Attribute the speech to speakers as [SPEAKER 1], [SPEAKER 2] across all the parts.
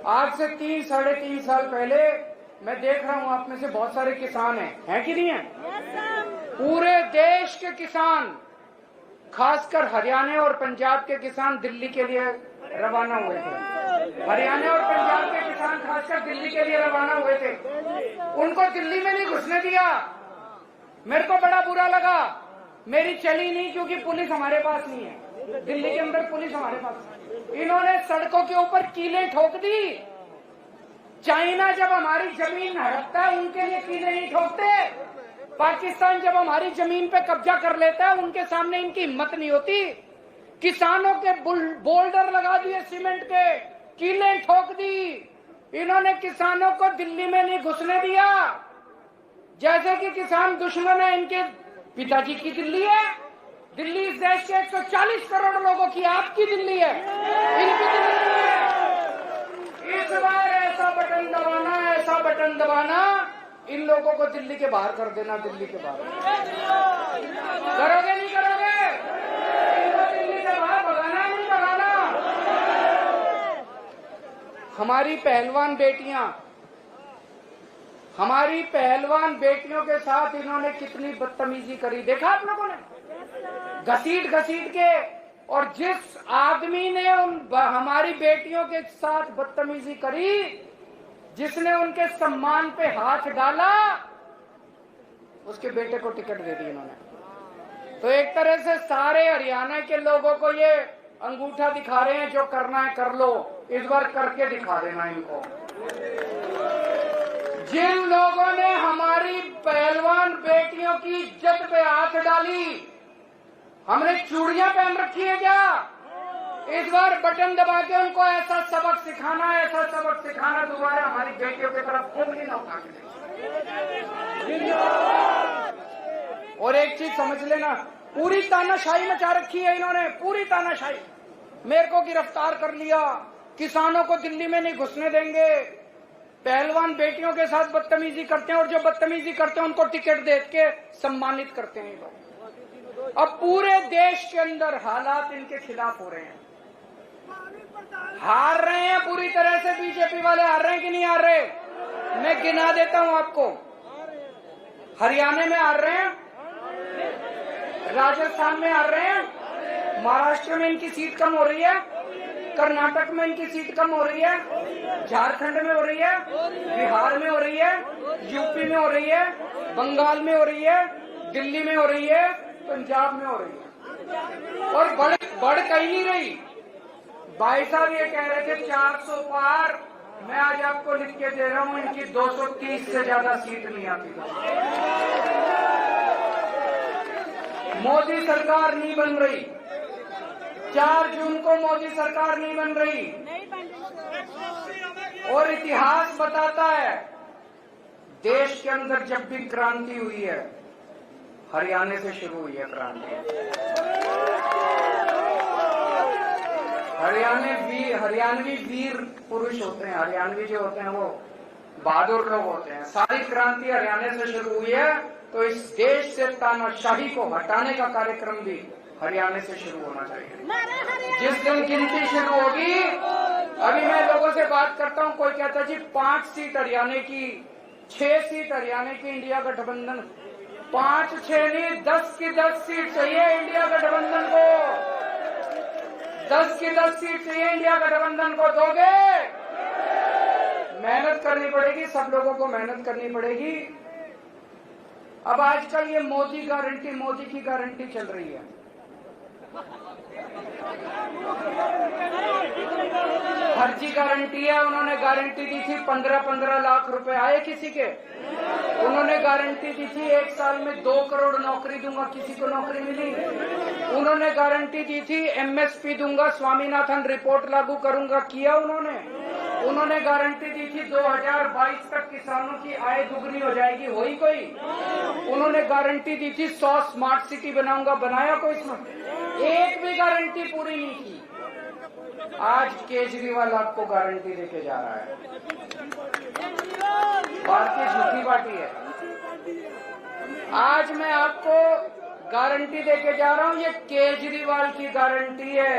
[SPEAKER 1] आज से 3-3.5 साल पहले मैं देख रहा हूं आप में से बहुत सारे किसान हैं कि नहीं है? पूरे देश के किसान, खासकर हरियाणा और पंजाब के किसान दिल्ली के लिए रवाना हुए थे। हरियाणा और पंजाब के किसान खासकर दिल्ली के लिए रवाना हुए थे। उनको दिल्ली में नहीं घुसने दिया। मेरे को बड़ा बुरा लगा। मेरी चली नहीं क्योंकि पुलिस हमारे पास नहीं है। दिल्ली के अंदर पुलिस हमारे पास। इन्होंने सड़कों के ऊपर कीलें ठोक दी। चाइना जब हमारी जमीन हड़पता है उनके लिए कीलें नहीं ठोकते। पाकिस्तान जब हमारी जमीन पे कब्जा कर लेता है उनके सामने इनकी हिम्मत नहीं होती। किसानों के बोल्डर लगा दिए सीमेंट के, कीलें ठोक दी। इन्होंने किसानों को दिल्ली में नहीं घुसने दिया। जैसे कि किसान दुश्मन है, इनके पिताजी की दिल्ली है। दिल्ली इस देश के 140 करोड़ लोगों की आपकी दिल्ली है, इनकी दिल्ली नहीं है। इस बार ऐसा बटन दबाना, इन लोगों को दिल्ली के बाहर कर देना। दिल्ली के बाहर करोगे नहीं करोगे? इनको दिल्ली से बाहर भगाना नहीं भगाना? हमारी पहलवान बेटियों के साथ इन्होंने कितनी बदतमीजी करी, देखा आप लोगों ने? घसीट के। और जिस आदमी ने हमारी बेटियों के साथ बदतमीजी करी, जिसने उनके सम्मान पे हाथ डाला, उसके बेटे को टिकट दे दी इन्होंने। तो एक तरह से सारे हरियाणा के लोगों को ये अंगूठा दिखा रहे हैं, जो करना है कर लो, इस बार करके दिखा देना इनको। जिन लोगों ने हमारी पहलवान बेटियों की इज्जत पे हाथ डाली, हमने चूड़ियां पहन रखी है क्या? इस बार बटन दबा के उनको ऐसा सबक सिखाना दोबारा हमारी बेटियों की तरफ उंगली न उठा के। और एक चीज समझ लेना, पूरी तानाशाही मचा रखी है इन्होंने, पूरी तानाशाही। मेरे को गिरफ्तार कर लिया, किसानों को दिल्ली में नहीं घुसने देंगे, पहलवान बेटियों के साथ बदतमीजी करते हैं, और जो बदतमीजी करते हैं उनको टिकट दे के सम्मानित करते हैं लोग। अब पूरे देश के अंदर हालात इनके खिलाफ हो रहे हैं। हार रहे हैं पूरी तरह से, बीजेपी वाले हार रहे हैं कि नहीं हार रहे? मैं गिना देता हूं आपको। हरियाणा में हार रहे हैं, राजस्थान में हार रहे हैं, महाराष्ट्र में इनकी सीट कम हो रही है, कर्नाटक में इनकी सीट कम हो रही है, झारखंड में हो रही है, बिहार में हो रही है, यूपी में हो रही है, बंगाल में हो रही है, दिल्ली में हो रही है, पंजाब में हो रही है। और बढ़ कहीं नहीं रही। भाई साहब ये कह रहे थे 400 पार, मैं आज आपको लिख के दे रहा हूं, इनकी 230 से ज्यादा सीट नहीं आती। मोदी सरकार नहीं बन रही। 4 जून को मोदी सरकार नहीं बन रही। और इतिहास बताता है, देश के अंदर जब भी क्रांति हुई है, हरियाणा से शुरू हुई है क्रांति। हरियाणवी वीर पुरुष होते हैं, हरियाणवी जो होते हैं वो बहादुर लोग होते हैं। सारी क्रांति हरियाणा से शुरू हुई है, तो इस देश से तानाशाही को हटाने का कार्यक्रम भी हरियाणा से शुरू होना चाहिए। जिस दिन गिनती शुरू होगी, अभी मैं लोगों से बात करता हूं, कोई कहता जी 5 सीट हरियाणा की, 6 सीट हरियाणा की इंडिया गठबंधन। 5-6 नहीं, 10 की 10 सीट चाहिए इंडिया गठबंधन को। 10 की 10 सीट चाहिए इंडिया गठबंधन को। दोगे? मेहनत करनी पड़ेगी, सब लोगों को मेहनत करनी पड़ेगी। अब आजकल ये मोदी की गारंटी चल रही है। फर्जी गारंटी है। उन्होंने गारंटी दी थी 15-15 लाख रुपए आए किसी के। उन्होंने गारंटी दी थी 1 साल में 2 करोड़ नौकरी दूंगा, किसी को नौकरी मिली। उन्होंने गारंटी दी थी एमएसपी दूंगा, स्वामीनाथन रिपोर्ट लागू करूंगा, किया उन्होंने गारंटी दी थी 2022 तक किसानों की आय दुगनी हो जाएगी, हुई कोई? उन्होंने गारंटी दी थी 100 स्मार्ट सिटी बनाऊंगा, बनाया कोई? इसमें एक भी गारंटी पूरी नहीं की। आज केजरीवाल आपको गारंटी देके जा रहा है। भारतीय झूठी पार्टी है। आज मैं आपको गारंटी देके जा रहा हूं, ये केजरीवाल की गारंटी है।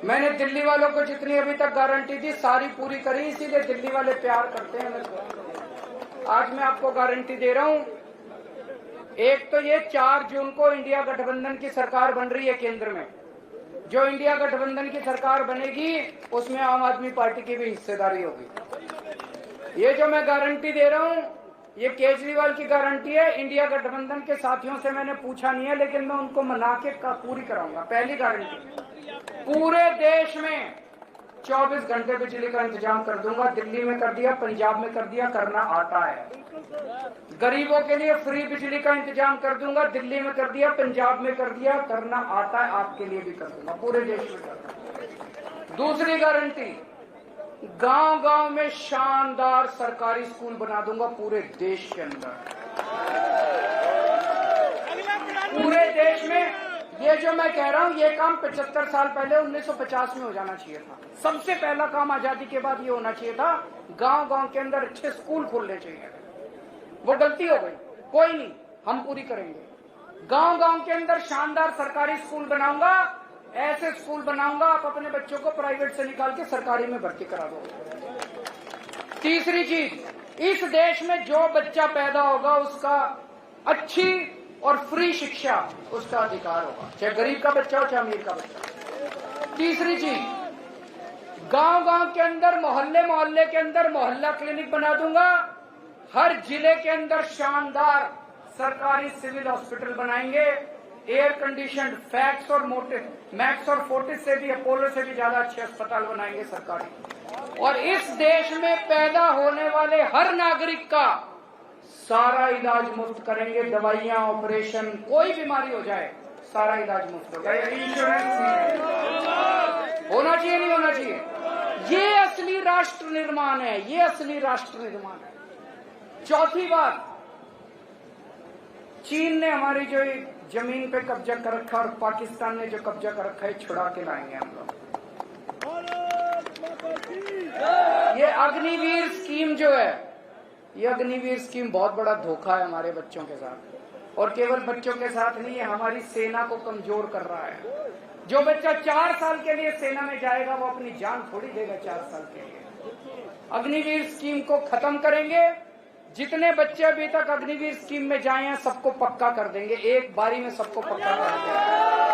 [SPEAKER 1] मैंने दिल्ली वालों को जितनी अभी तक गारंटी दी सारी पूरी करी, इसीलिए दिल्ली वाले प्यार करते हैं मेरे को। आज मैं आपको गारंटी दे रहा हूं, एक तो ये 4 जून को इंडिया गठबंधन की सरकार बन रही है केंद्र में। जो इंडिया गठबंधन की सरकार बनेगी उसमें आम आदमी पार्टी की भी हिस्सेदारी होगी। ये जो मैं गारंटी दे रहा हूं ये केजरीवाल की गारंटी है। इंडिया गठबंधन के साथियों से मैंने पूछा नहीं है, लेकिन मैं उनको मना के पूरी कराऊंगा। पहली गारंटी, पूरे देश में 24 घंटे बिजली का इंतजाम कर दूंगा। दिल्ली में कर दिया, पंजाब में कर दिया, करना आता है। गरीबों के लिए फ्री बिजली का इंतजाम कर दूंगा। दिल्ली में कर दिया, पंजाब में कर दिया, करना आता है। आपके लिए भी कर दूंगा, पूरे देश में कर दूंगा। दूसरी गारंटी, गांव-गांव में शानदार सरकारी स्कूल बना दूंगा पूरे देश के अंदर। पूरे देश में ये जो मैं कह रहा हूं ये काम 75 साल पहले 1950 में हो जाना चाहिए था। सबसे पहला काम आजादी के बाद ये होना चाहिए था, गांव-गांव के अंदर अच्छे स्कूल खोलने चाहिए। वो गलती हो गई, कोई नहीं, हम पूरी करेंगे। गांव-गांव के अंदर शानदार सरकारी स्कूल बनाऊंगा। ऐसे स्कूल बनाऊंगा आप अपने बच्चों को प्राइवेट से निकाल के सरकारी में भर्ती करा दो। तीसरी चीज, इस देश में जो बच्चा पैदा होगा उसका अच्छी और फ्री शिक्षा उसका अधिकार होगा, चाहे गरीब का बच्चा हो चाहे अमीर का बच्चा। तीसरी चीज, गांव-गांव के अंदर, मोहल्ले के अंदर मोहल्ला क्लिनिक बना दूंगा। हर जिले के अंदर शानदार सरकारी सिविल हॉस्पिटल बनाएंगे, एयर कंडीशन, फैक्स और मैक्स और फोर्टिस से भी, अपोलो से भी ज्यादा अच्छे अस्पताल बनाएंगे सरकारी। और इस देश में पैदा होने वाले हर नागरिक का सारा इलाज मुफ्त करेंगे। दवाइयां, ऑपरेशन, कोई बीमारी हो जाए सारा इलाज मुफ्त होगा। इंश्योरेंस होना चाहिए, नहीं होना चाहिए? ये असली राष्ट्र निर्माण है, ये असली राष्ट्र निर्माण है। चौथी बात, चीन ने हमारी जो जमीन पे कब्जा कर रखा और पाकिस्तान ने जो कब्जा कर रखा है छुड़ा के लाएंगे हम लोग। ये अग्निवीर स्कीम जो है, ये अग्निवीर स्कीम बहुत बड़ा धोखा है हमारे बच्चों के साथ। और केवल बच्चों के साथ नहीं है, हमारी सेना को कमजोर कर रहा है। जो बच्चा 4 साल के लिए सेना में जाएगा वो अपनी जान थोड़ी देगा 4 साल के लिए। अग्निवीर स्कीम को खत्म करेंगे। जितने बच्चे अभी तक अग्निवीर स्कीम में जाए हैं सबको पक्का कर देंगे, एक बारी में सबको पक्का कर देंगे।